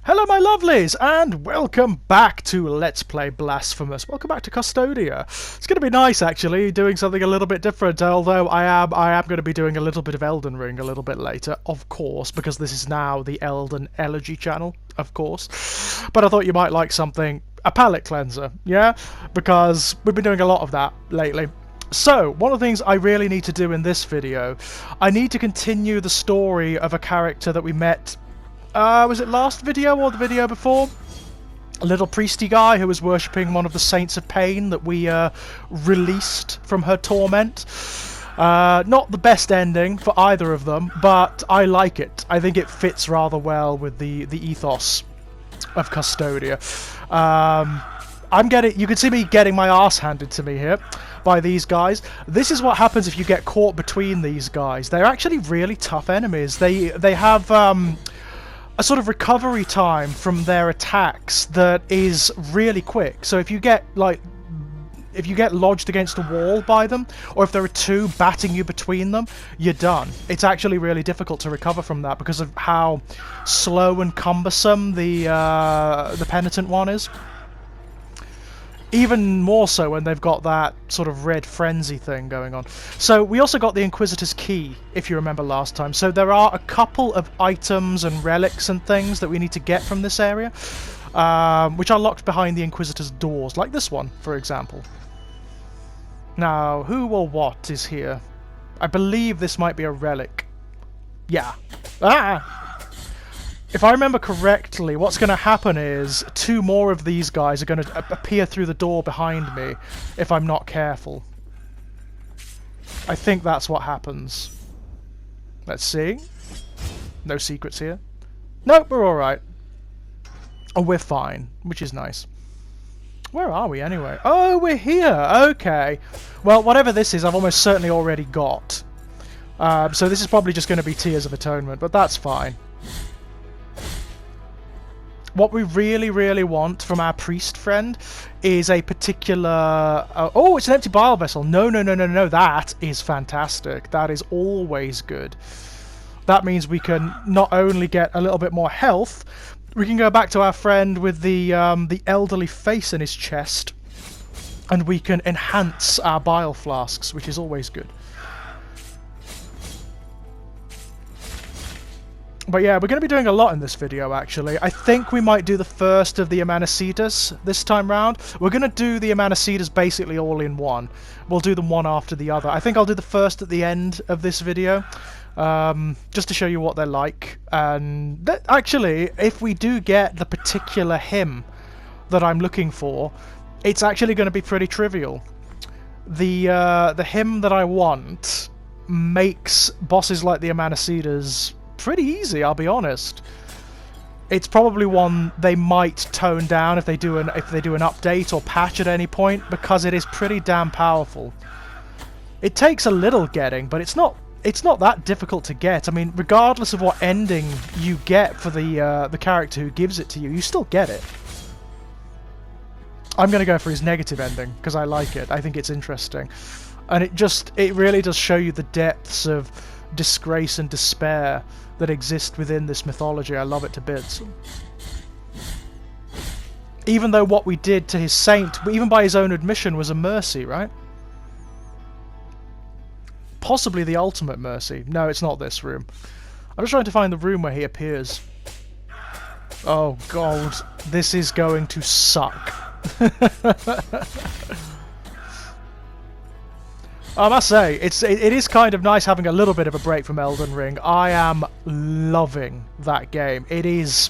Hello my lovelies, and welcome back to Let's Play Blasphemous. Welcome back to Custodia. It's going to be nice actually, doing something a little bit different, although I am going to be doing a little bit of Elden Ring a little bit later, of course, because this is now the ExaggeratedElegy channel, of course. But I thought you might like something, a palate cleanser, yeah? Because we've been doing a lot of that lately. So, one of the things I really need to do in this video, I need to continue the story of a character that we met. Was it last video or the video before? A little priesty guy who was worshipping one of the Saints of Pain that we released from her torment. Not the best ending for either of them, but I like it. I think it fits rather well with the ethos of Custodia. You can see me getting my ass handed to me here by these guys. This is what happens if you get caught between these guys. They're actually really tough enemies. They have a sort of recovery time from their attacks that is really quick. So if you get lodged against a wall by them, or if there are two batting you between them, you're done. It's actually really difficult to recover from that because of how slow and cumbersome the penitent one is. Even more so when they've got that sort of red frenzy thing going on. So we also got the Inquisitor's Key, if you remember last time. So there are a couple of items and relics and things that we need to get from this area, which are locked behind the Inquisitor's doors, like this one, for example. Now, who or what is here? I believe this might be a relic. Yeah. Ah! If I remember correctly, what's going to happen is two more of these guys are going to appear through the door behind me if I'm not careful. I think that's what happens. Let's see. No secrets here. Nope, we're alright. Oh, we're fine, which is nice. Where are we anyway? Oh, we're here! Okay. Well, whatever this is, I've almost certainly already got. So this is probably just going to be Tears of Atonement, but that's fine. What we really want from our priest friend is a particular... oh, it's an empty bile vessel. No, that is fantastic. That is always good. That means we can not only get a little bit more health, we can go back to our friend with the elderly face in his chest, and we can enhance our bile flasks, which is always good. But yeah, we're going to be doing a lot in this video, actually. I think we might do the first of the Amanecidas this time round. We're going to do the Amanecidas basically all in one. We'll do them one after the other. I think I'll do the first at the end of this video, just to show you what they're like. And actually, if we do get the particular hymn that I'm looking for, it's actually going to be pretty trivial. The hymn that I want makes bosses like the Amanecidas pretty easy, I'll be honest. It's probably one they might tone down if they do an update or patch at any point, because it is pretty damn powerful. It takes a little getting, but it's not that difficult to get. I mean, regardless of what ending you get for the character who gives it to you, you still get it. I'm gonna go for his negative ending because I like it. I think it's interesting, and it really does show you the depths of disgrace and despair that exist within this mythology. I love it to bits. Even though what we did to his saint, even by his own admission, was a mercy, right? Possibly the ultimate mercy. No, it's not this room. I'm just trying to find the room where he appears. Oh god, this is going to suck. I must say, it is kind of nice having a little bit of a break from Elden Ring. I am loving that game. It's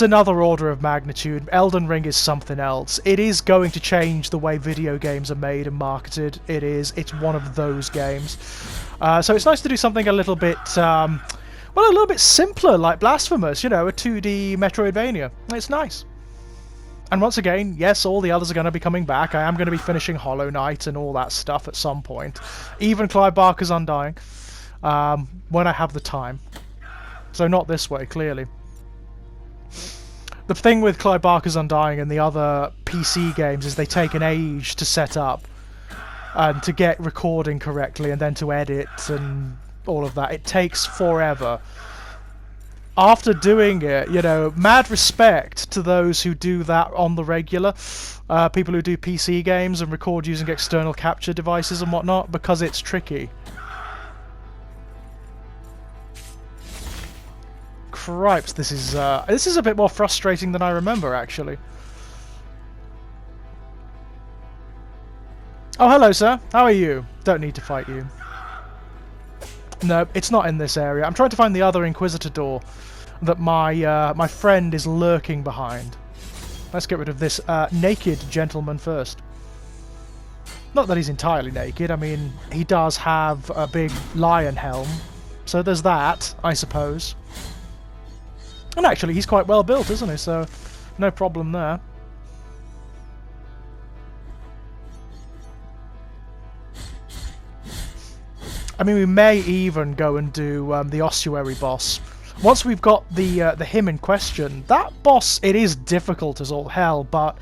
another order of magnitude. Elden Ring is something else. It is going to change the way video games are made and marketed. It's one of those games. So it's nice to do something a little bit, well, a little bit simpler, like Blasphemous, you know, a 2D Metroidvania. It's nice. And once again, yes, all the others are going to be coming back. I am going to be finishing Hollow Knight and all that stuff at some point. Even Clive Barker's Undying, when I have the time. So not this way, clearly. The thing with Clive Barker's Undying and the other PC games is they take an age to set up, and to get recording correctly, and then to edit and all of that. It takes forever. after doing it, you know, mad respect to those who do that on the regular. People who do PC games and record using external capture devices and whatnot, because it's tricky. Cripes, this is a bit more frustrating than I remember, actually. Oh, hello, sir. How are you? Don't need to fight you. No, it's not in this area. I'm trying to find the other Inquisitor door that my friend is lurking behind. Let's get rid of this naked gentleman first. Not that he's entirely naked. I mean, he does have a big lion helm, so there's that, I suppose. And actually, he's quite well built, isn't he? So, no problem there. I mean, we may even go and do the Ossuary Boss. Once we've got the him in question, that boss, it is difficult as all hell, but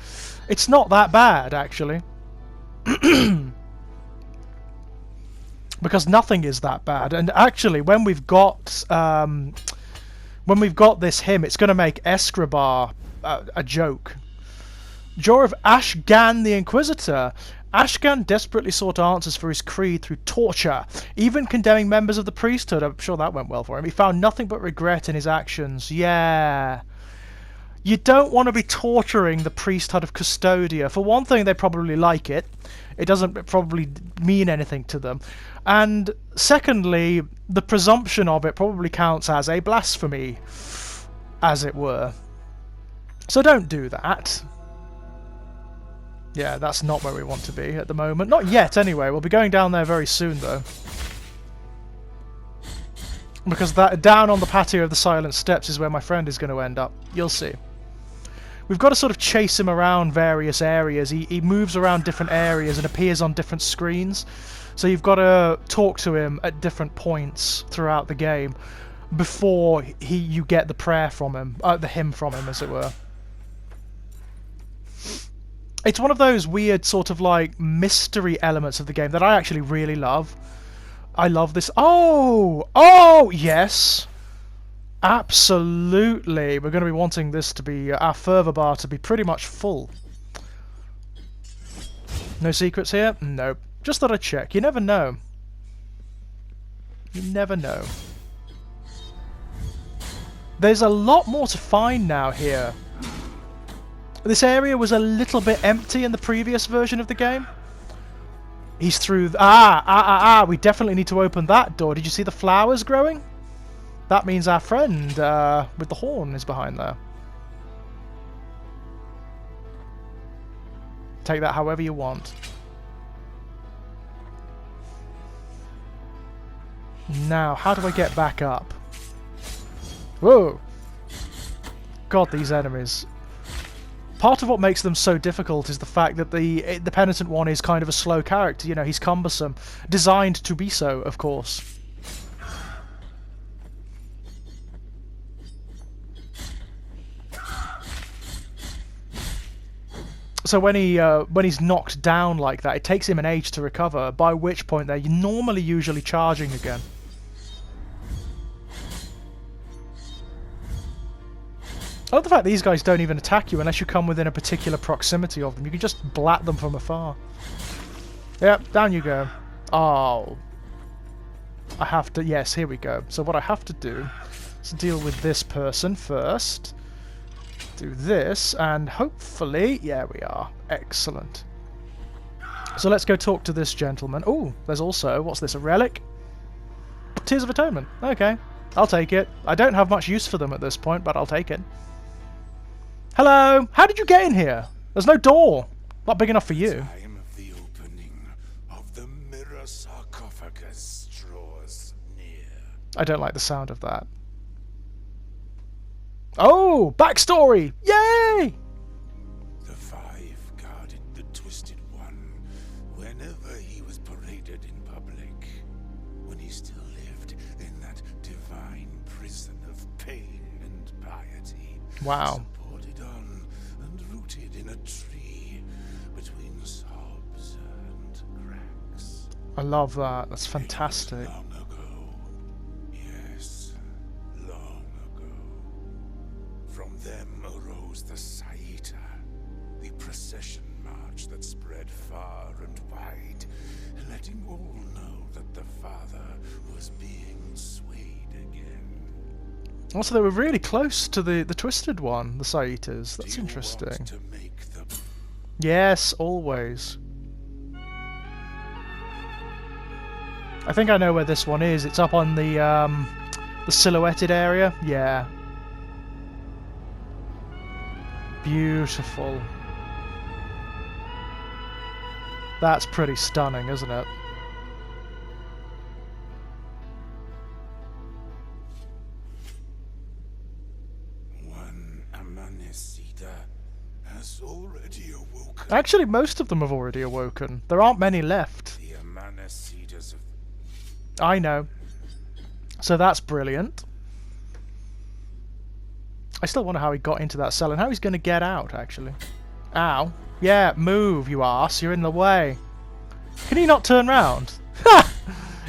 it's not that bad, actually. Because nothing is that bad. And actually, when we've got this him, it's going to make Escribar a joke. Jaw of Ashgan the Inquisitor. Ashgan desperately sought answers for his creed through torture, even condemning members of the priesthood. I'm sure that went well for him. He found nothing but regret in his actions. Yeah. You don't want to be torturing the priesthood of Custodia. For one thing, they probably like it. It doesn't probably mean anything to them. And secondly, the presumption of it probably counts as a blasphemy, as it were. So don't do that. Yeah, that's not where we want to be at the moment. Not yet, anyway. We'll be going down there very soon, though. Because that down on the patio of the Silent Steps is where my friend is going to end up. You'll see. We've got to sort of chase him around various areas. He moves around different areas and appears on different screens. So you've got to talk to him at different points throughout the game before you get the prayer from him, the hymn from him, as it were. It's one of those weird sort of like mystery elements of the game that I actually really love. I love this. Oh, yes. Absolutely. We're going to be wanting this to be, our fervor bar to be pretty much full. No secrets here? Nope. Just thought I'd check. You never know. You never know. There's a lot more to find now here. This area was a little bit empty in the previous version of the game. He's through... we definitely need to open that door. Did you see the flowers growing? That means our friend with the horn is behind there. Take that however you want. Now, how do I get back up? Whoa! God, these enemies. Part of what makes them so difficult is the fact that the penitent one is kind of a slow character. You know, he's cumbersome. Designed to be so, of course. So when he's knocked down like that, it takes him an age to recover, by which point they're normally usually charging again. I love the fact that these guys don't even attack you unless you come within a particular proximity of them. You can just blat them from afar. Yep, down you go. Oh. I have to... Yes, here we go. So what I have to do is deal with this person first. Do this, and hopefully... Yeah, we are. Excellent. So let's go talk to this gentleman. Oh, there's also... What's this, a relic? Tears of Atonement. Okay, I'll take it. I don't have much use for them at this point, but I'll take it. Hello! How did you get in here? There's no door. Not big enough for you. Time of the opening of the mirror sarcophagus draws near. I don't like the sound of that. Oh! Backstory! Yay! The five guarded the Twisted One whenever he was paraded in public, when he still lived in that divine prison of pain and piety. Wow. Supported on and rooted in a tree between sobs and cracks. I love that. That's fantastic. Long ago. Yes, long ago. them arose the Saita, the procession march that spread far and wide, letting all know that the Father was being swayed again. Also, they were really close to the Twisted One, the Saitas. That's interesting. Want to make them... Yes, always. I think I know where this one is. It's up on the silhouetted area. Yeah. Beautiful. That's pretty stunning, isn't it? One Amanecida has already awoken. Actually, most of them have already awoken. There aren't many left. The Amanecidas of... I know. So that's brilliant. I still wonder how he got into that cell and how he's going to get out, actually. Ow. Yeah, move, you arse. You're in the way. Can he not turn round? Ha!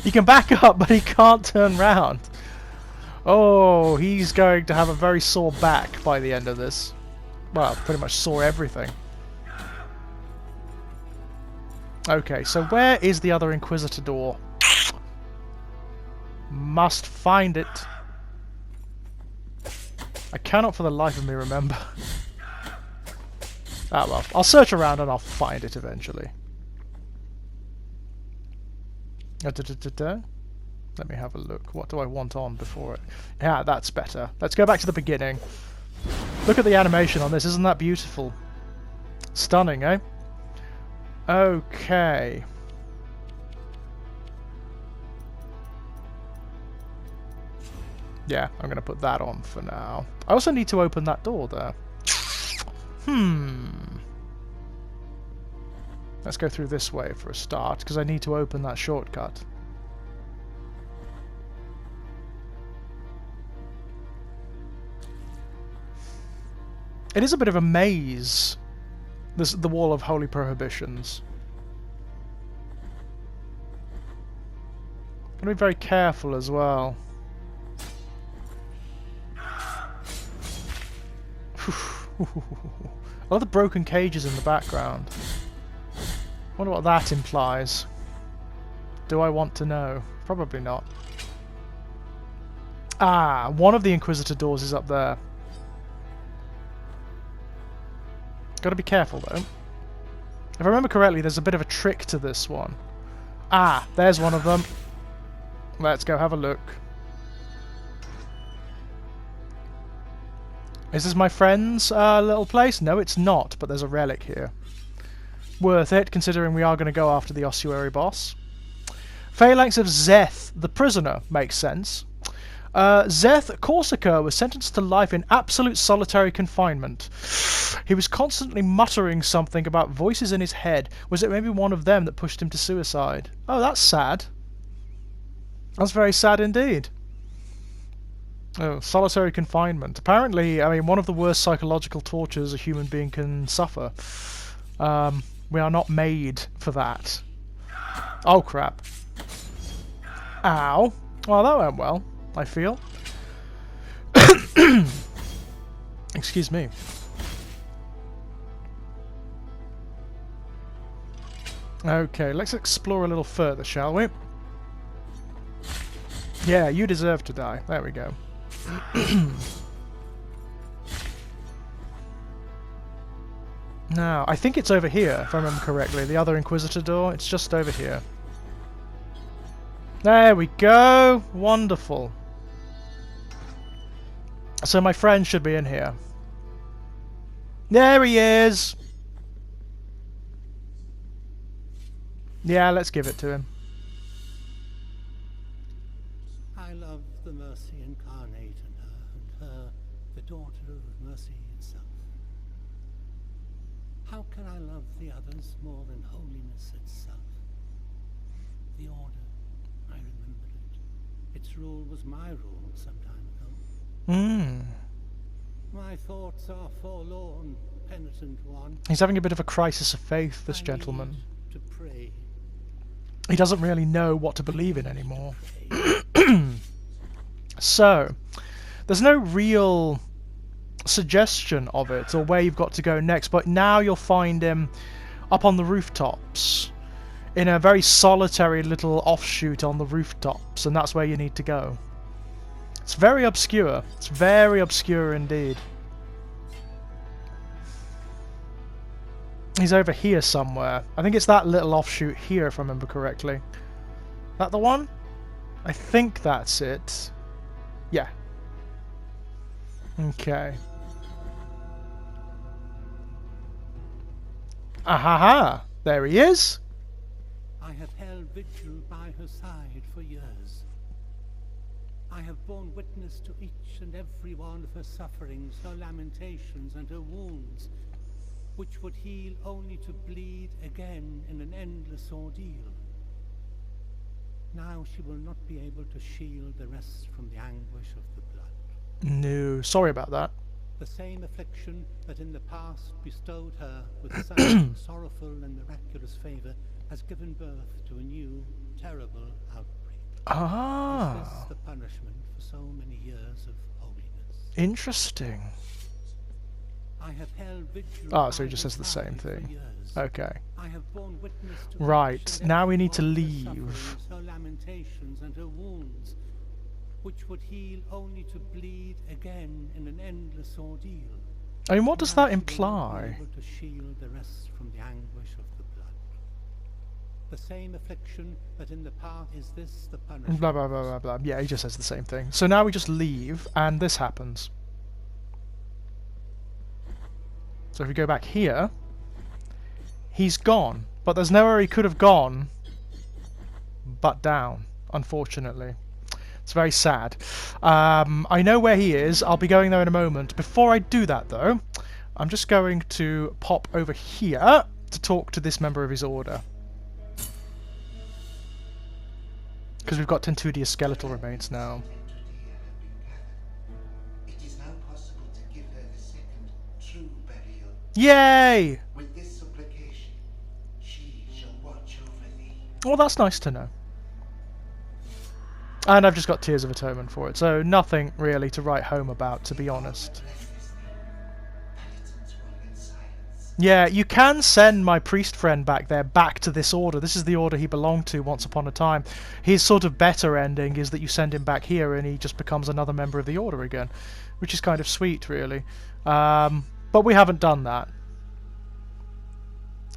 He can back up, but he can't turn round. Oh, he's going to have a very sore back by the end of this. Well, pretty much sore everything. Okay, so where is the other Inquisitor door? Must find it. I cannot for the life of me remember. Ah well, I'll search around and I'll find it eventually. Let me have a look. What do I want on before it? Yeah, that's better. Let's go back to the beginning. Look at the animation on this. Isn't that beautiful? Stunning, eh? Okay. Yeah, I'm going to put that on for now. I also need to open that door there. Let's go through this way for a start, because I need to open that shortcut. It is a bit of a maze, the Wall of Holy Prohibitions. Gotta be very careful as well. A lot of broken cages in the background. Wonder what that implies. Do I want to know? Probably not. Ah, one of the Inquisitor doors is up there. Gotta be careful though. If I remember correctly, there's a bit of a trick to this one. Ah, there's one of them. Let's go have a look. Is this my friend's little place? No, it's not, but there's a relic here. Worth it, considering we are going to go after the Ossuary Boss. Phalanx of Zeth, the prisoner, makes sense. Zeth Corsica was sentenced to life in absolute solitary confinement. He was constantly muttering something about voices in his head. Was it maybe one of them that pushed him to suicide? Oh, that's sad. That's very sad indeed. Oh, solitary confinement. Apparently, I mean, one of the worst psychological tortures a human being can suffer. We are not made for that. Oh, crap. Ow. Well, that went well, I feel. Excuse me. Okay, let's explore a little further, shall we? Yeah, you deserve to die. There we go. Now, I think it's over here, if I remember correctly. The other Inquisitor door. It's just over here. There we go. Wonderful. So my friend should be in here. There he is! Yeah, let's give it to him. I love the mercy incarnate in her, and her, the daughter of mercy itself. How can I love the others more than holiness itself? The order, I remembered it. Its rule was my rule some time ago. My thoughts are forlorn, penitent one. He's having a bit of a crisis of faith, this gentleman. To pray. He doesn't really know what to believe in anymore. So, there's no real suggestion of it, or where you've got to go next, but now you'll find him up on the rooftops, in a very solitary little offshoot on the rooftops, and that's where you need to go. It's very obscure. It's very obscure indeed. He's over here somewhere. I think it's that little offshoot here, if I remember correctly. That the one? I think that's it. Yeah. Okay. Ahaha! There he is! I have held vigil by her side for years. I have borne witness to each and every one of her sufferings, her lamentations and her wounds, which would heal only to bleed again in an endless ordeal. Now she will not be able to shield the rest from the anguish of the blood. No, sorry about that. The same affliction that in the past bestowed her with such sorrowful and miraculous favor has given birth to a new, terrible outbreak. Ah. Is this the punishment for so many years of holiness? Interesting. I have held vigil So he by just her says the same side for thing. years. Okay. I have borne witness to Right, each and now every we need to one of her leave. sufferings, her lamentations and her wounds, which would heal only to bleed again in an endless ordeal. I mean, what does Now that she will not be imply? able to shield the rest from the anguish of the blood. The same affliction that in the past is this the punishment. Blah, blah, blah, blah, blah. Yeah, he just says the same thing. So now we just leave, and this happens. So if we go back here, he's gone. But there's nowhere he could have gone but down, unfortunately. It's very sad. I know where he is. I'll be going there in a moment. Before I do that, though, I'm just going to pop over here to talk to this member of his order. Because we've got Tentudia's skeletal remains now. It is now possible to give her the second true burial. Yay! With this supplication, she shall watch over thee. Well, that's nice to know. And I've just got Tears of Atonement for it, so nothing really to write home about, to be honest. Yeah, you can send my priest friend back there, back to this order. This is the order he belonged to once upon a time. His sort of better ending is that you send him back here and he just becomes another member of the order again, which is kind of sweet, really. But we haven't done that.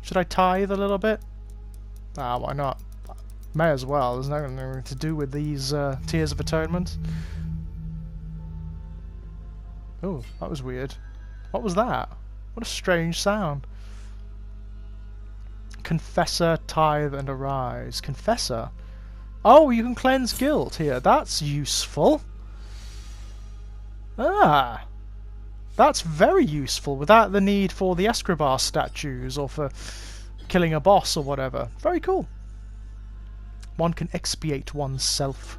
Should I tithe a little bit? Ah, why not? May as well. There's nothing to do with these Tears of Atonement. Oh, that was weird. What was that? What a strange sound. Confessor, tithe, and arise. Confessor? Oh, you can cleanse guilt here. That's useful. Ah. That's very useful without the need for the Escribar statues or for killing a boss or whatever. Very cool. One can expiate oneself.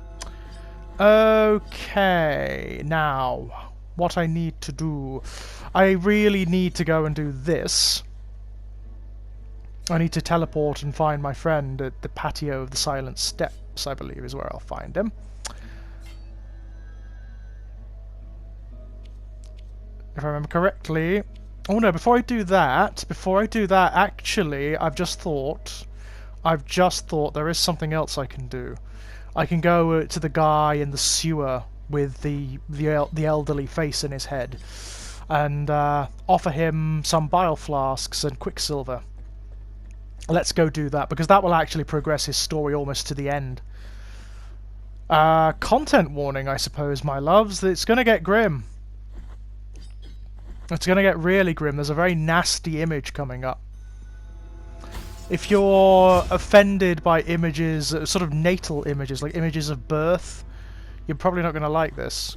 Okay, now, what I need to do. I really need to go and do this. I need to teleport and find my friend at the patio of the Silent Steps, I believe is where I'll find him. If I remember correctly. Oh no, before I do that, actually, I've just thought there is something else I can do. I can go to the guy in the sewer with the elderly face in his head and offer him some bile flasks and quicksilver. Let's go do that, because that will actually progress his story almost to the end. Content warning, I suppose, my loves. It's going to get grim. It's going to get really grim. There's a very nasty image coming up. If you're offended by images, sort of natal images, like images of birth, you're probably not going to like this.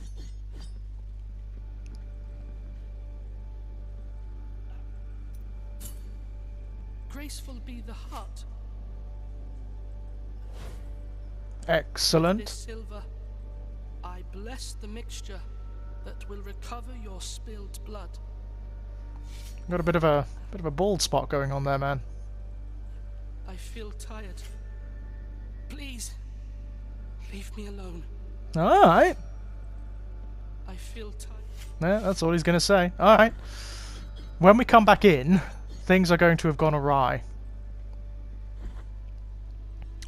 Graceful be the hut. Excellent. This silver, I bless the mixture that will recover your spilled blood. Got a bit of a bald spot going on there, man. I feel tired. Please, leave me alone. All right. I feel tired. Yeah, that's all he's going to say. Alright. When we come back in, things are going to have gone awry.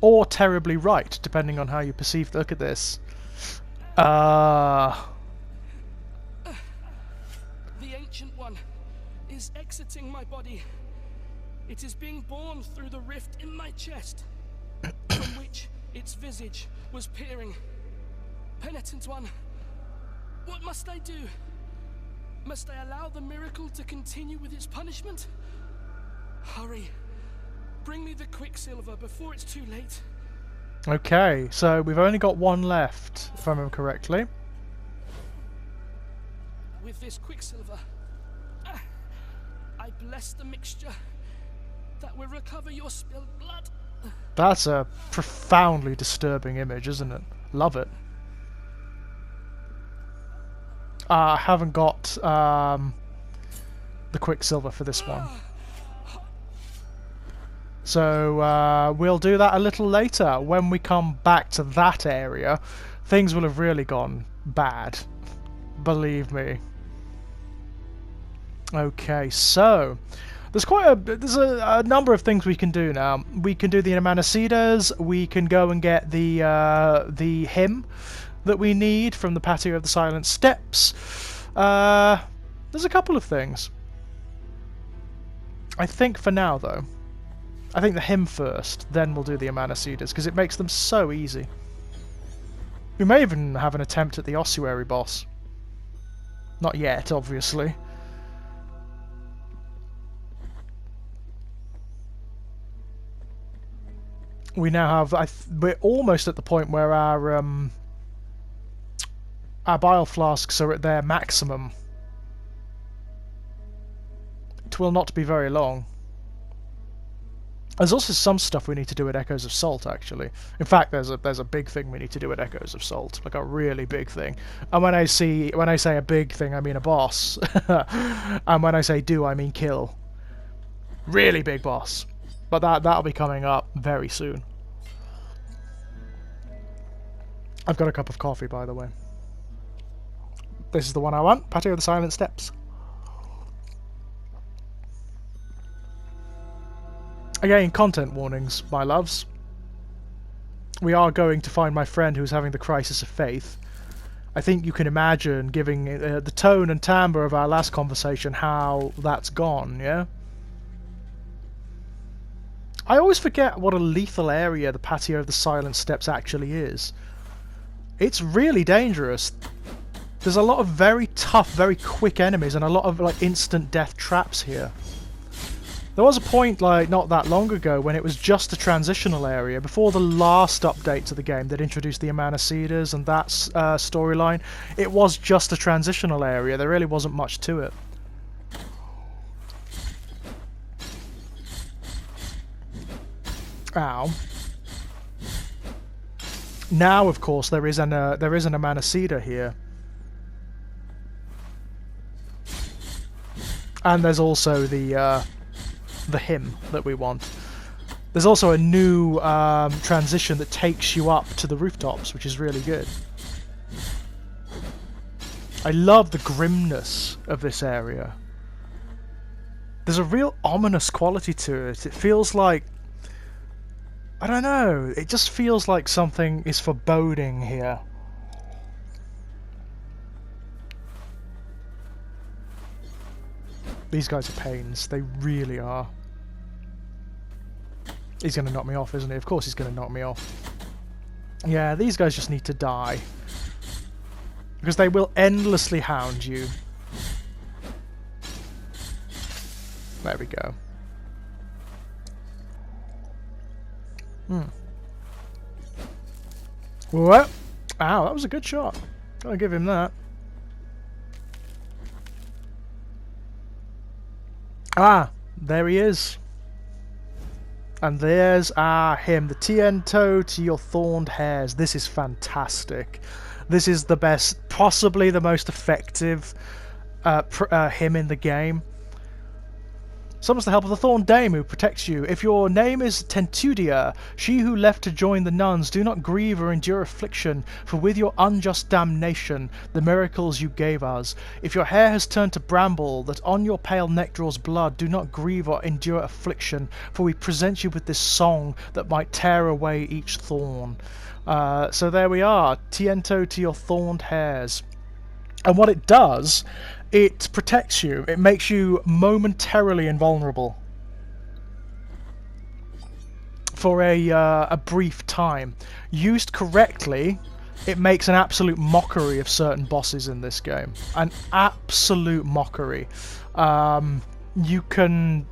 Or terribly right, depending on how you perceive. Look at this. The Ancient One is exiting my body. It is being born through the rift in my chest, from which its visage was peering. Penitent One, what must I do? Must I allow the miracle to continue with its punishment? Hurry. Bring me the Quicksilver before it's too late. Okay, so we've only got one left, if I remember correctly. With this Quicksilver, I bless the mixture that will recover your spilled blood. That's a profoundly disturbing image, isn't it? Love it. I haven't got the Quicksilver for this one. So we'll do that a little later. When we come back to that area, things will have really gone bad. Believe me. Okay, so there's a number of things we can do now. We can do the Amanecidas. We can go and get the hymn that we need from the Patio of the Silent Steps. There's a couple of things. I think for now, though, I think the hymn first, then we'll do the Amanecidas, because it makes them so easy. We may even have an attempt at the Ossuary Boss. Not yet, obviously. We now have... we're almost at the point where our bile flasks are at their maximum. It will not be very long. There's also some stuff we need to do at Echoes of Salt, actually. In fact, there's a big thing we need to do at Echoes of Salt, like a really big thing. And when I say a big thing, I mean a boss. And when I say do, I mean kill. Really big boss. But that'll be coming up very soon. I've got a cup of coffee, by the way. This is the one I want. Patio of the Silent Steps. Again, content warnings, my loves. We are going to find my friend who's having the crisis of faith. I think you can imagine, giving the tone and timbre of our last conversation, how that's gone, yeah? I always forget what a lethal area the Patio of the Silent Steps actually is. It's really dangerous. There's a lot of very tough, very quick enemies and a lot of like instant death traps here. There was a point, like, not that long ago when it was just a transitional area, before the last update to the game that introduced the Amanecidas and that storyline. It was just a transitional area, there really wasn't much to it. Ow. Now, of course, there is an Amanecida here. And there's also the hymn that we want. There's also a new transition that takes you up to the rooftops, which is really good. I love the grimness of this area. There's a real ominous quality to it. It feels like... I don't know, it just feels like something is foreboding here. These guys are pains, they really are. He's going to knock me off, isn't he? Of course he's going to knock me off. Yeah, these guys just need to die. Because they will endlessly hound you. There we go. What? Ow, that was a good shot. Gotta give him that. Ah, there he is. And there's him, the tiento to your thorned hairs. This is fantastic. This is the best, possibly the most effective hymn in the game. Summons the help of the Thorn Dame who protects you. If your name is Tentudia, she who left to join the nuns, do not grieve or endure affliction, for with your unjust damnation, the miracles you gave us. If your hair has turned to bramble, that on your pale neck draws blood, do not grieve or endure affliction, for we present you with this song that might tear away each thorn. So there we are, Tiento to your thorned hairs. And what it does, it protects you. It makes you momentarily invulnerable for a brief time. Used correctly, it makes an absolute mockery of certain bosses in this game. An absolute mockery. You can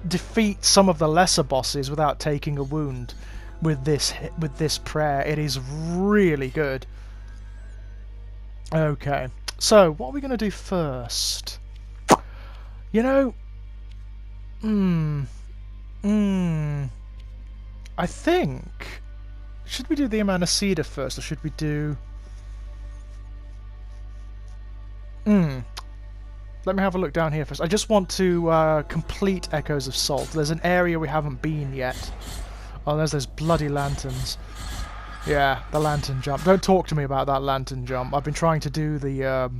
defeat some of the lesser bosses without taking a wound with this prayer. It is really good. Okay, so what are we going to do first? You know, I think, should we do the Amanacida first, or should we do... Let me have a look down here first. I just want to complete Echoes of Salt. There's an area we haven't been yet. Oh, there's those bloody lanterns. Yeah, the lantern jump. Don't talk to me about that lantern jump. I've been trying to do the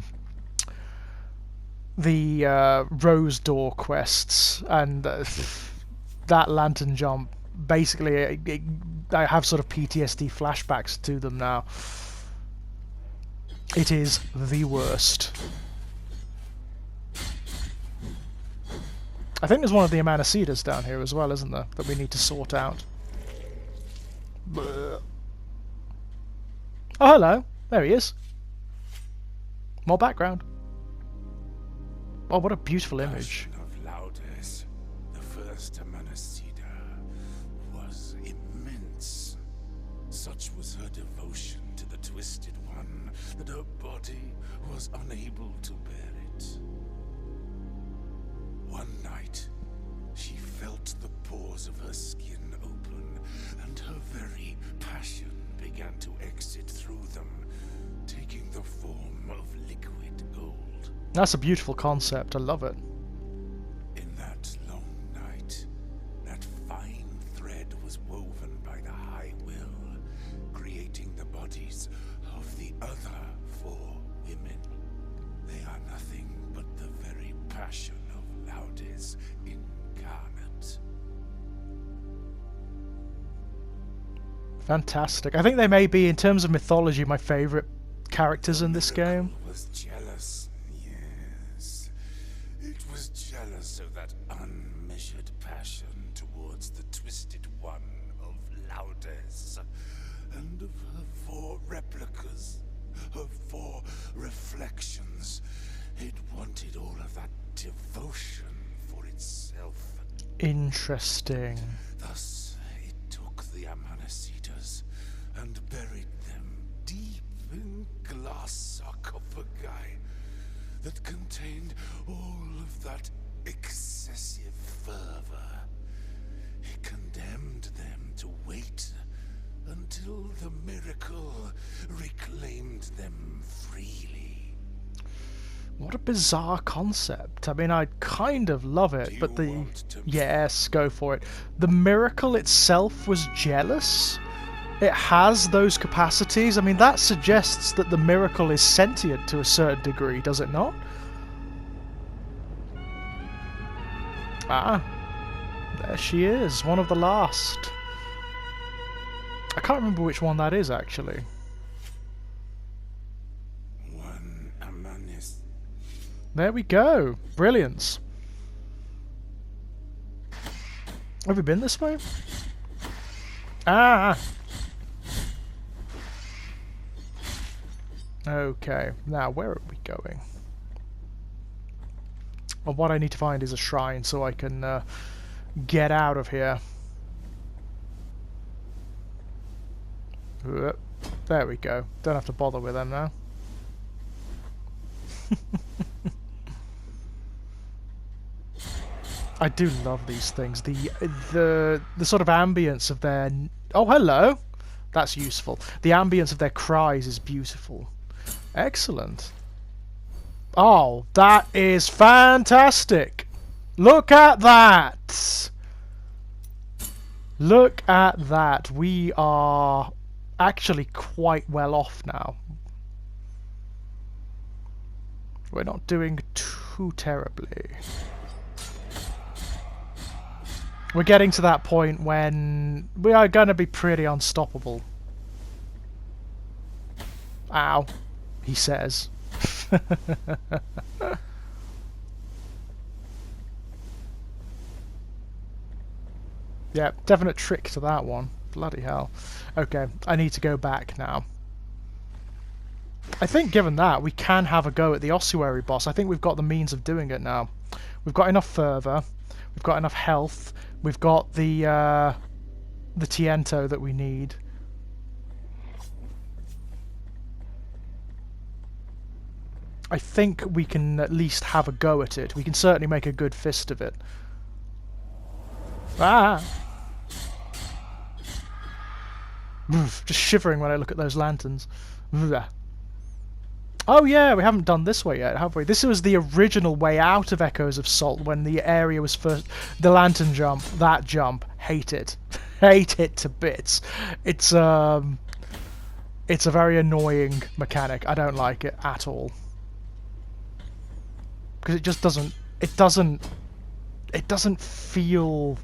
Rose Door quests, and that lantern jump, basically, I have sort of PTSD flashbacks to them now. It is the worst. I think there's one of the Amanacida down here as well, isn't there, that we need to sort out. Blech. Oh, hello. There he is. More background. Oh, what a beautiful image. Of Laudes, the first Amanacida, was immense. Such was her devotion to the Twisted One that her body was unable to bear it. One night, she felt the pores of her skin open, and her very passion began to exit through them, taking the form of liquid gold. That's a beautiful concept. I love it. In that long night, that fine thread was woven by the High Will, creating the bodies of the other 4 women. They are nothing but the very passion of Laudes incarnate. Fantastic. I think they may be, in terms of mythology, my favourite characters in this game. Was jealous, yes. It was jealous of that unmeasured passion towards the Twisted One of Laudes, and of her 4 replicas, her 4 reflections. It wanted all of that devotion for itself. Interesting. Thus, it took the Amanacida and buried them deep in glass sarcophagi that contained all of that excessive fervor. It condemned them to wait until the miracle reclaimed them freely. What a bizarre concept. I mean, I kind of love it, but the... Yes, go for it. The miracle itself was jealous? It has those capacities? I mean, that suggests that the miracle is sentient to a certain degree, does it not? Ah, there she is, one of the last. I can't remember which one that is, actually. One Amanis. There we go. Brilliance. Have we been this way? Ah! Okay, now where are we going? Well, what I need to find is a shrine so I can get out of here. There we go. Don't have to bother with them now. I do love these things. The sort of ambience of their... Oh, hello! That's useful. The ambience of their cries is beautiful. Excellent. Oh, that is fantastic! Look at that! Look at that. We are actually quite well off now. We're not doing too terribly. We're getting to that point when we are going to be pretty unstoppable. Ow, he says. Yeah, definite trick to that one. Bloody hell. Okay, I need to go back now. I think given that, we can have a go at the Ossuary Boss. I think we've got the means of doing it now. We've got enough fervor. We've got enough health. We've got the Tiento that we need. I think we can at least have a go at it. We can certainly make a good fist of it. Ah! Just shivering when I look at those lanterns. Oh yeah, we haven't done this way yet, have we? This was the original way out of Echoes of Salt when the area was first... The lantern jump, that jump, hate it. Hate it to bits. It's a very annoying mechanic. I don't like it at all. Because it just doesn't... It doesn't feel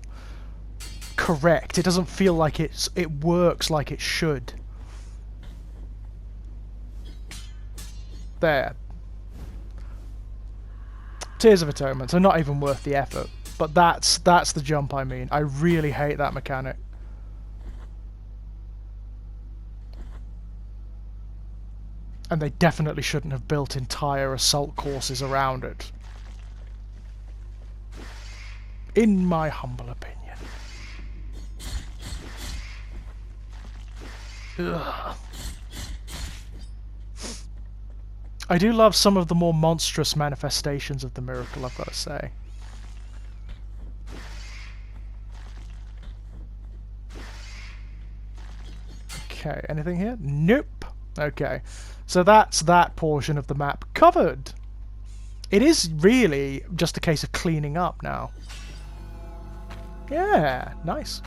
correct. It doesn't feel like it works like it should. There. Tears of Atonement are not even worth the effort. But that's the jump I mean. I really hate that mechanic. And they definitely shouldn't have built entire assault courses around it. In my humble opinion. Ugh. I do love some of the more monstrous manifestations of the miracle, I've got to say. Okay, anything here? Nope. Okay, so that's that portion of the map covered. It is really just a case of cleaning up now. Yeah, nice.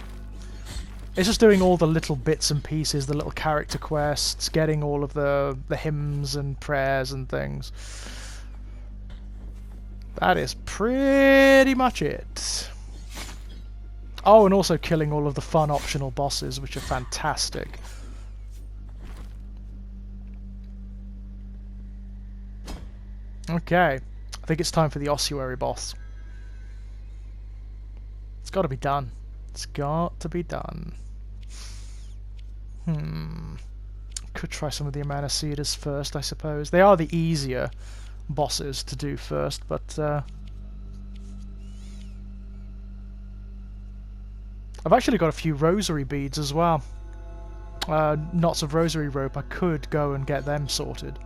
It's just doing all the little bits and pieces, the little character quests, getting all of the hymns and prayers and things. That is pretty much it. Oh, and also killing all of the fun optional bosses, which are fantastic. Okay, I think it's time for the Ossuary Boss. It's got to be done. It's got to be done. Could try some of the Amanecidas first, I suppose. They are the easier bosses to do first, but I've actually got a few rosary beads as well. Knots of rosary rope. I could go and get them sorted.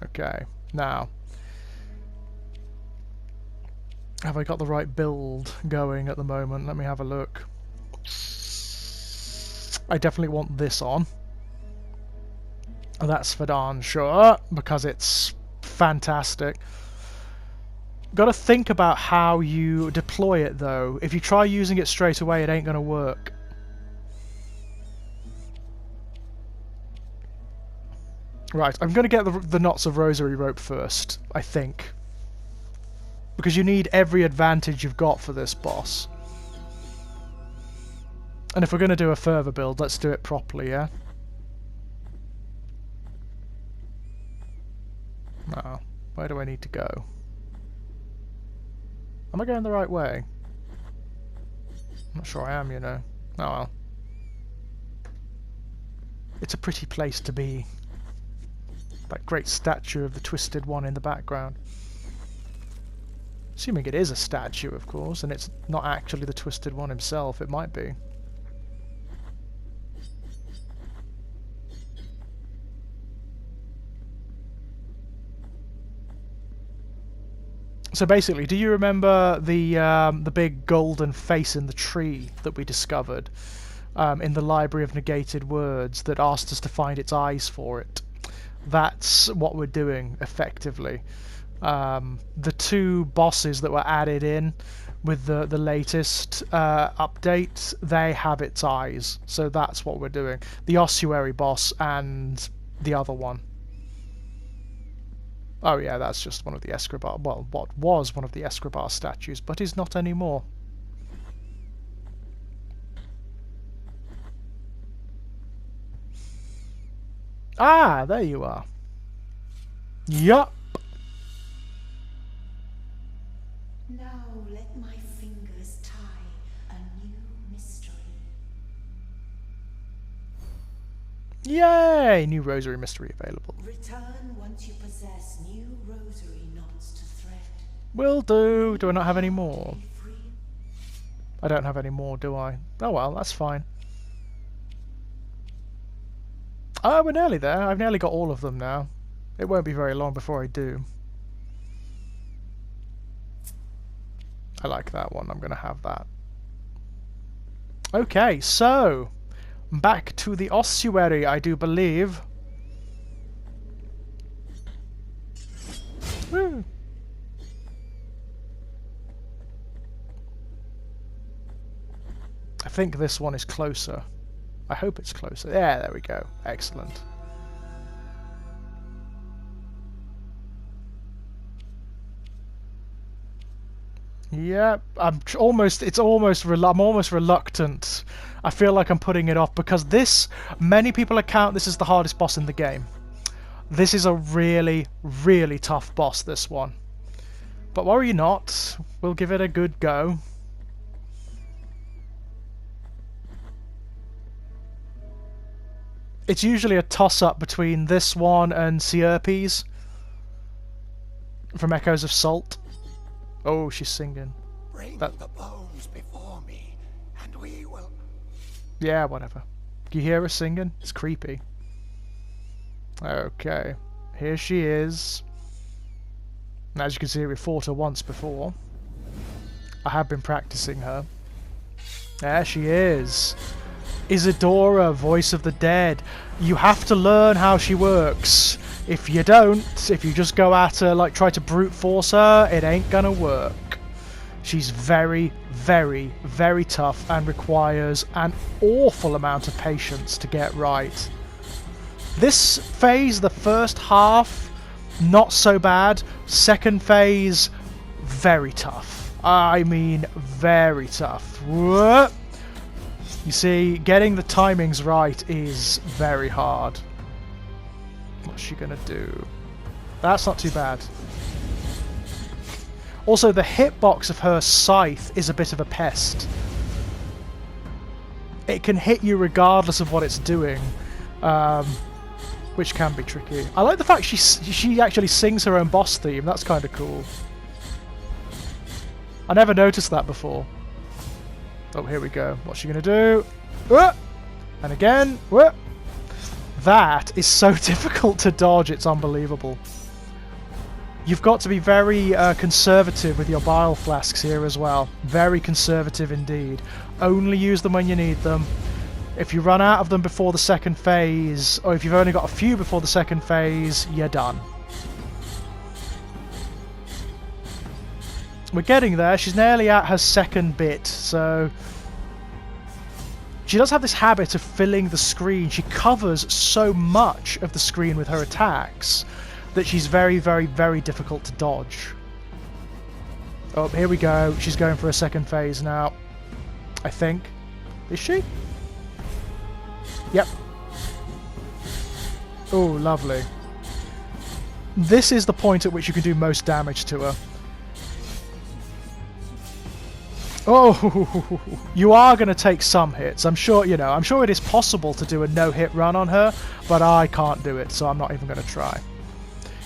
Okay, now have I got the right build going at the moment? Let me have a look. I definitely want this on. That's for darn sure, because it's fantastic. Got to think about how you deploy it though. If you try using it straight away, it ain't going to work. Right, I'm going to get the knots of rosary rope first, I think. Because you need every advantage you've got for this boss. And if we're going to do a further build, let's do it properly, yeah? Now, where do I need to go? Am I going the right way? I'm not sure I am, you know. Oh well. It's a pretty place to be. That great statue of the Twisted One in the background. Assuming it is a statue, of course, and it's not actually the Twisted One himself, it might be. So basically, do you remember the big golden face in the tree that we discovered in the Library of Negated Words that asked us to find its eyes for it? That's what we're doing, effectively. The two bosses that were added in with the latest update, they have its eyes. So that's what we're doing. The Ossuary Boss and the other one. Oh yeah, that's just one of the Escribar. Well, what was one of the Escribar statues, but is not anymore. Ah, there you are. Yup. Now let my fingers tie a new mystery. Yay! New rosary mystery available. Return once you possess new rosary knots to thread. Will do. Do I not have any more? Be free. I don't have any more, do I? Oh well, that's fine. Oh, we're nearly there. I've nearly got all of them now. It won't be very long before I do. I like that one. I'm going to have that. Okay, so back to the ossuary, I do believe. Woo. I think this one is closer. I hope it's closer. Yeah, there we go. Excellent. Yeah, I'm almost reluctant. I feel like I'm putting it off because many people account this as the hardest boss in the game. This is a really, really tough boss, this one. But worry not, we'll give it a good go. It's usually a toss-up between this one and Sierpes from Echoes of Salt. Oh, she's singing. Bring the bones before me, and we will... Yeah, whatever. Do you hear her singing? It's creepy. Okay. Here she is. And as you can see, we fought her once before. I have been practicing her. There she is. Isadora, voice of the dead. You have to learn how she works. If you don't, if you just go at her, like try to brute force her, it ain't gonna work. She's very, very, very tough and requires an awful amount of patience to get right. This phase, the first half, not so bad. Second phase, very tough. I mean, very tough. Whoop. You see, getting the timings right is very hard. What's she gonna do? That's not too bad. Also, the hitbox of her scythe is a bit of a pest. It can hit you regardless of what it's doing, which can be tricky. I like the fact she actually sings her own boss theme. That's kind of cool. I never noticed that before. Oh, here we go. What's she gonna do? And again. That is so difficult to dodge, it's unbelievable. You've got to be very conservative with your bile flasks here as well. Very conservative indeed. Only use them when you need them. If you run out of them before the second phase, or if you've only got a few before the second phase, you're done. We're getting there. She's nearly at her second bit, so... She does have this habit of filling the screen. She covers so much of the screen with her attacks that she's very, very, very difficult to dodge. Oh, here we go. She's going for a second phase now. I think. Is she? Yep. Oh, lovely. This is the point at which you can do most damage to her. Oh, you are going to take some hits. I'm sure, you know, I'm sure it is possible to do a no-hit run on her, but I can't do it, so I'm not even going to try.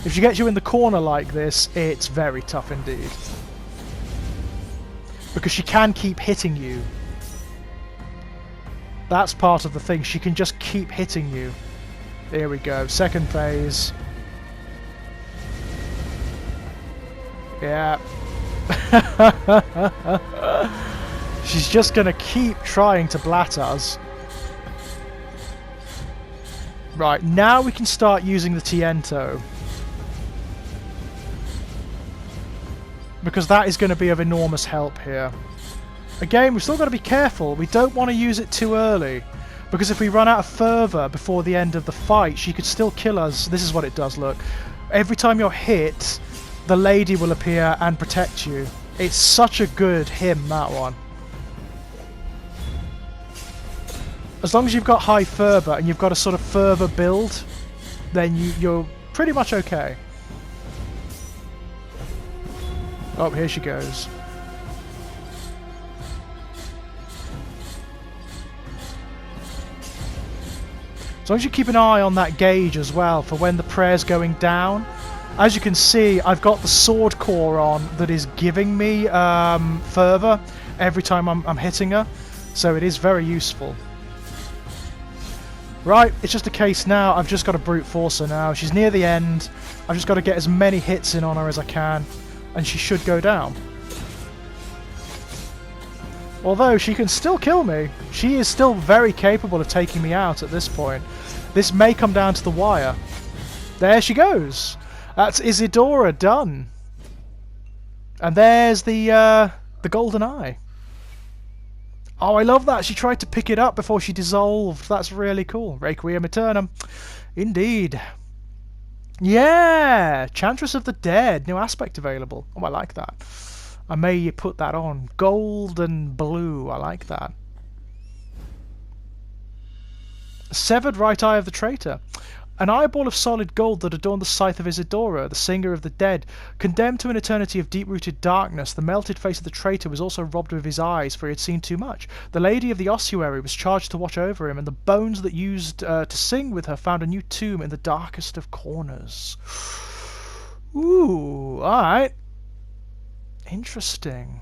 If she gets you in the corner like this, it's very tough indeed. Because she can keep hitting you. That's part of the thing. She can just keep hitting you. Here we go. Second phase. Yeah. She's just gonna keep trying to blat us. Right, now we can start using the Tiento. because that is going to be of enormous help here. Again, we've still got to be careful. We don't want to use it too early, because if we run out of fervour before the end of the fight, she could still kill us. This is what it does, look. Every time you're hit, the lady will appear and protect you. It's such a good hymn, that one. As long as you've got high fervour and you've got a sort of fervour build, then you're pretty much okay. Oh, here she goes. As long as you keep an eye on that gauge as well for when the prayer's going down. As you can see, I've got the sword core on that is giving me fervour every time I'm hitting her, so it is very useful. Right, it's just a case now, I've just got to brute force her now. She's near the end. I've just got to get as many hits in on her as I can, and she should go down. Although she can still kill me. She is still very capable of taking me out at this point. This may come down to the wire. There she goes. That's Isadora done. And there's the golden eye. Oh, I love that. She tried to pick it up before she dissolved. That's really cool. Requiem Aeternam. Indeed. Yeah! Chantress of the Dead. New aspect available. Oh, I like that. I may put that on. Gold and blue. I like that. Severed right eye of the traitor. An eyeball of solid gold that adorned the scythe of Isadora, the singer of the dead. Condemned to an eternity of deep-rooted darkness, the melted face of the traitor was also robbed of his eyes, for he had seen too much. The lady of the ossuary was charged to watch over him, and the bones that used to sing with her found a new tomb in the darkest of corners. Ooh, alright. Interesting.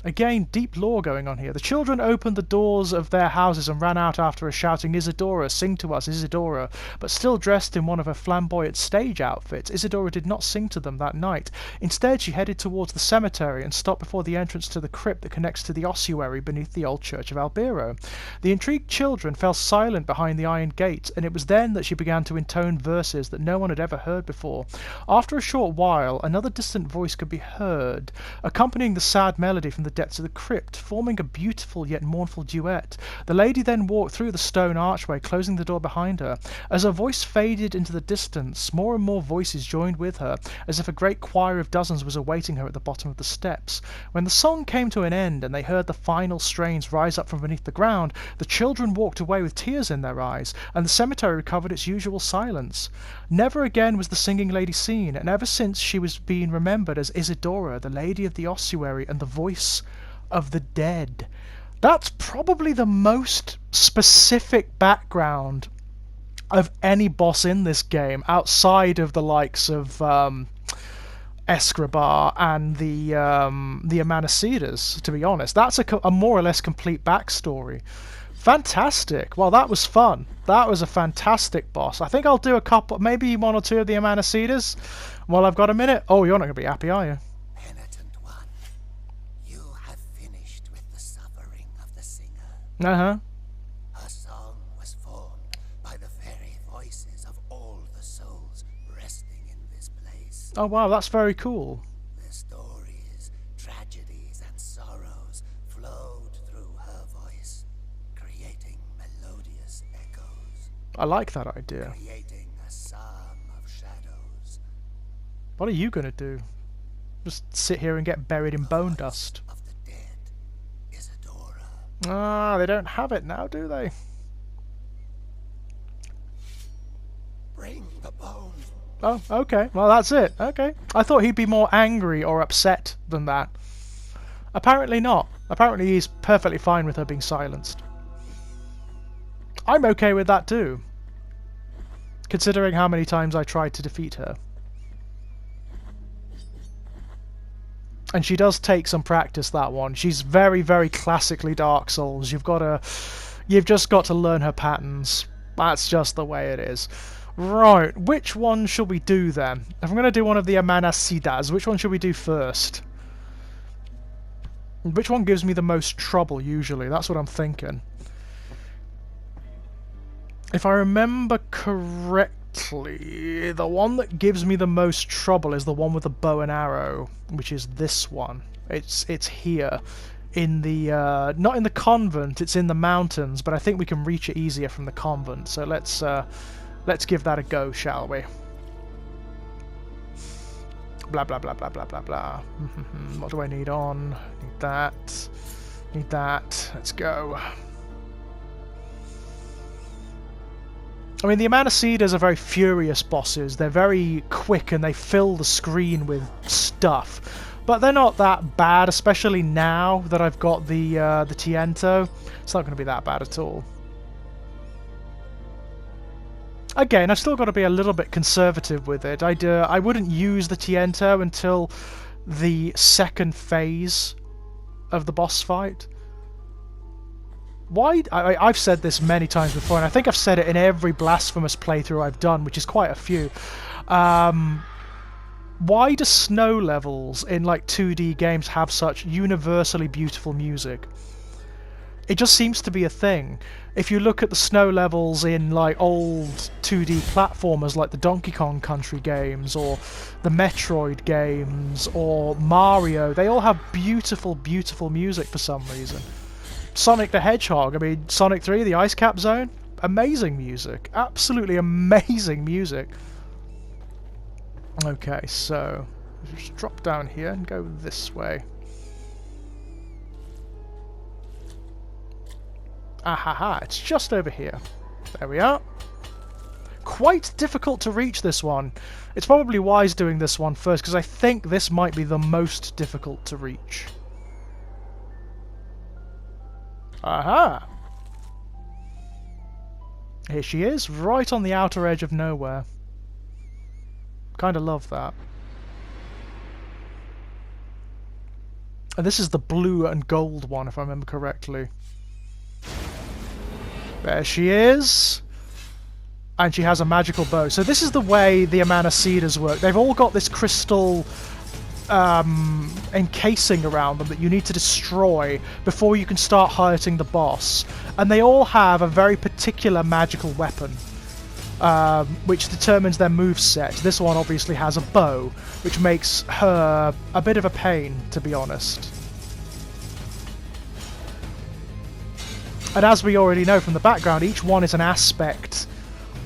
Again, deep lore going on here. The children opened the doors of their houses and ran out after her, shouting, "Isadora, sing to us, Isadora!" But still dressed in one of her flamboyant stage outfits, Isadora did not sing to them that night. Instead, she headed towards the cemetery and stopped before the entrance to the crypt that connects to the ossuary beneath the old church of Albiro. The intrigued children fell silent behind the iron gate, and it was then that she began to intone verses that no one had ever heard before. After a short while, another distant voice could be heard, accompanying the sad melody from the depths of the crypt, forming a beautiful yet mournful duet. The lady then walked through the stone archway, closing the door behind her. As her voice faded into the distance, more and more voices joined with her, as if a great choir of dozens was awaiting her at the bottom of the steps. When the song came to an end and they heard the final strains rise up from beneath the ground, the children walked away with tears in their eyes, and the cemetery recovered its usual silence. Never again was the singing lady seen, and ever since she was being remembered as Isadora, the lady of the ossuary and the voice of the dead. That's probably the most specific background of any boss in this game, outside of the likes of Escribar and the Amanecidas, to be honest. That's a more or less complete backstory. Fantastic. Well, that was fun. That was a fantastic boss. I think I'll do a couple, maybe one or two of the Amanecidas while I've got a minute. Oh, you're not going to be happy, are you? Penitent one, you have finished with the suffering of the singer. Uh-huh. Her song was formed by the very voices of all the souls resting in this place. Oh, wow, that's very cool. Their stories, tragedies, and sorrows flowed through her voice, creating melodious echoes. I like that idea. Creating a psalm of shadows. What are you going to do? Just sit here and get buried in bone dust? Of the dead, Isadora. Ah, they don't have it now, do they? Bring the bones. Oh, okay. Well, that's it. Okay. I thought he'd be more angry or upset than that. Apparently not. Apparently he's perfectly fine with her being silenced. I'm okay with that too, considering how many times I tried to defeat her. And she does take some practice, that one. She's very, very classically Dark Souls. You've just got to learn her patterns. That's just the way it is. Right, which one should we do then? If I'm going to do one of the Amanecidas, which one should we do first? Which one gives me the most trouble, usually? That's what I'm thinking. If I remember correctly, correctly, the one that gives me the most trouble is the one with the bow and arrow, which is this one. It's here. In the not in the convent, it's in the mountains, but I think we can reach it easier from the convent. So let's give that a go, shall we? Blah blah blah blah blah blah blah. What do I need on? Need that. Need that. Let's go. I mean, the Amanecidas are very furious bosses. They're very quick and they fill the screen with stuff. But they're not that bad, especially now that I've got the Tiento. It's not going to be that bad at all. Again, I've still got to be a little bit conservative with it. I wouldn't use the Tiento until the second phase of the boss fight. Why? I've said this many times before, and I think I've said it in every Blasphemous playthrough I've done, which is quite a few. Why do snow levels in like 2D games have such universally beautiful music? It just seems to be a thing. If you look at the snow levels in like old 2D platformers like the Donkey Kong Country games or the Metroid games or Mario, they all have beautiful, beautiful music for some reason. Sonic the Hedgehog, I mean Sonic 3, the Ice Cap Zone, amazing music. Absolutely amazing music. Okay, so just drop down here and go this way. Ahaha, it's just over here. There we are. Quite difficult to reach this one. It's probably wise doing this one first, because I think this might be the most difficult to reach. Aha! Here she is, right on the outer edge of nowhere. Kind of love that. And this is the blue and gold one, if I remember correctly. There she is. And she has a magical bow. So this is the way the Amanecidas work. They've all got this crystal encasing around them that you need to destroy before you can start hurting the boss. And they all have a very particular magical weapon, which determines their moveset. This one obviously has a bow, which makes her a bit of a pain, to be honest. And as we already know from the background, each one is an aspect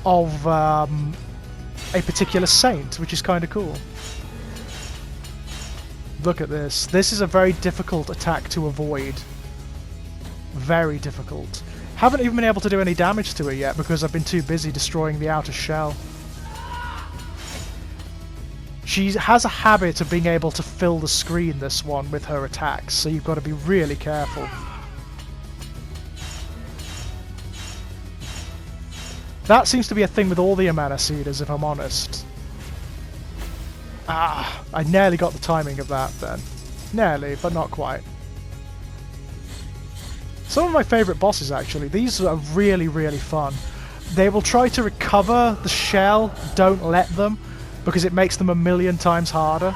of a particular saint, which is kind of cool. Look at this. This is a very difficult attack to avoid. Very difficult. Haven't even been able to do any damage to her yet because I've been too busy destroying the outer shell. She has a habit of being able to fill the screen, this one, with her attacks, so you've got to be really careful. That seems to be a thing with all the Amanecidas, if I'm honest. Ah, I nearly got the timing of that then. Nearly, but not quite. Some of my favourite bosses, actually. These are really, really fun. They will try to recover the shell. Don't let them, because it makes them a million times harder.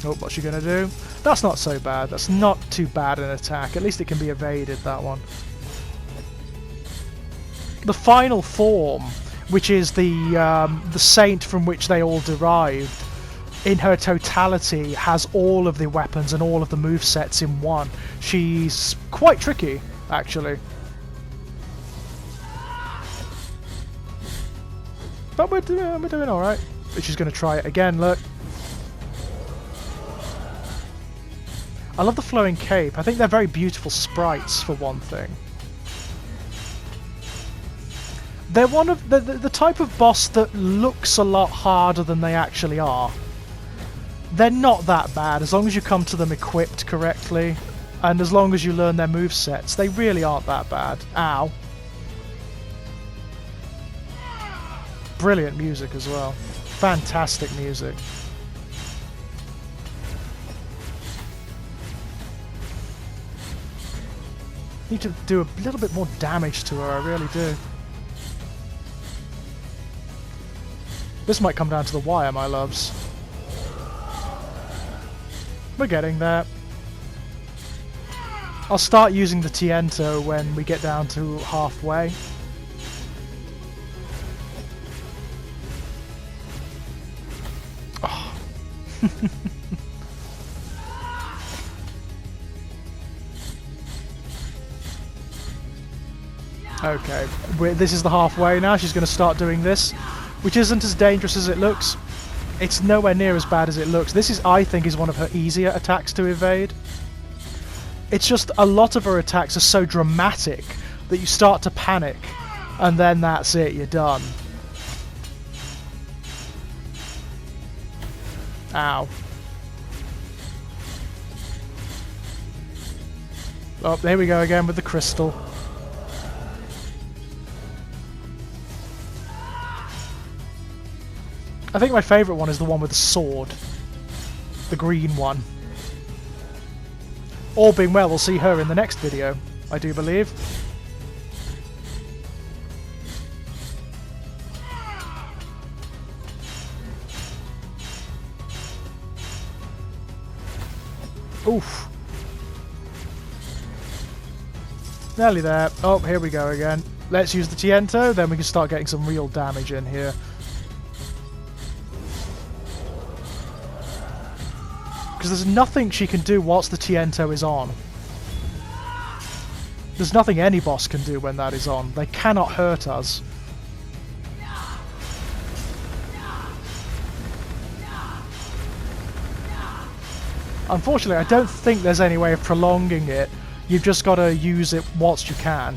Oh, what's she gonna do? That's not so bad. That's not too bad an attack. At least it can be evaded, that one. The final form, which is the saint from which they all derived, in her totality has all of the weapons and all of the movesets in one. She's quite tricky, actually. But we're doing alright. But she's going to try it again, look. I love the flowing cape. I think they're very beautiful sprites, for one thing. They're one of the type of boss that looks a lot harder than they actually are. They're not that bad, as long as you come to them equipped correctly, and as long as you learn their movesets. They really aren't that bad. Ow. Brilliant music as well. Fantastic music. Need to do a little bit more damage to her, I really do. This might come down to the wire, my loves. We're getting there. I'll start using the Tiento when we get down to halfway. Oh. Okay, this is the halfway now. She's going to start doing this, which isn't as dangerous as it looks. It's nowhere near as bad as it looks. This is, I think, is one of her easier attacks to evade. It's just a lot of her attacks are so dramatic that you start to panic, and then that's it, you're done. Ow. Oh, there we go again with the crystal. I think my favourite one is the one with the sword. The green one. All being well, we'll see her in the next video, I do believe. Oof. Nearly there. Oh, here we go again. Let's use the Tiento, then we can start getting some real damage in here. Because there's nothing she can do whilst the Tiento is on. There's nothing any boss can do when that is on. They cannot hurt us. Unfortunately, I don't think there's any way of prolonging it. You've just got to use it whilst you can.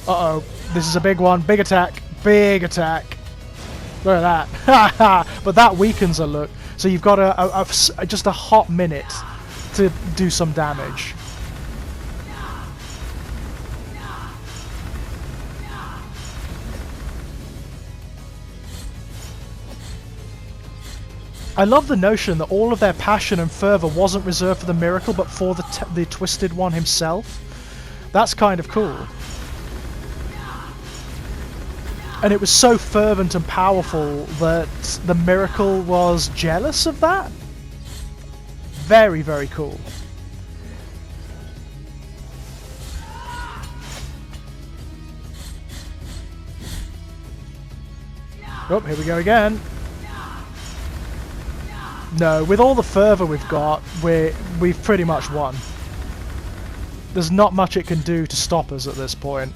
Uh-oh. This is a big one. Big attack. Big attack. Look at that. But that weakens her, look. So you've got just a hot minute to do some damage. I love the notion that all of their passion and fervour wasn't reserved for the miracle, but for the Twisted One himself. That's kind of cool. And it was so fervent and powerful that the miracle was jealous of that. Very, very cool. Oh, here we go again. No, with all the fervour we've got, we've pretty much won. There's not much it can do to stop us at this point.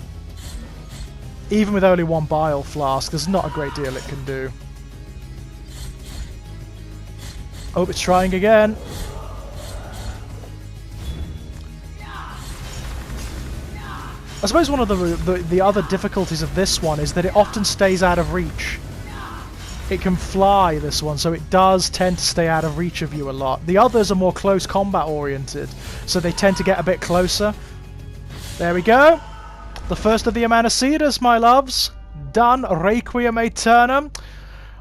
Even with only one bile flask, there's not a great deal it can do. Oh, it's trying again. I suppose one of the other difficulties of this one is that it often stays out of reach. It can fly, this one, so it does tend to stay out of reach of you a lot. The others are more close combat oriented, so they tend to get a bit closer. There we go. The first of the Amanecidas, my loves. Done. Requiem Aeternum.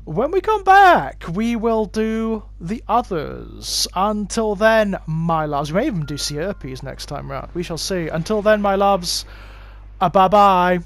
When we come back, we will do the others. Until then, my loves. We may even do Sierpes next time round. We shall see. Until then, my loves. Bye-bye.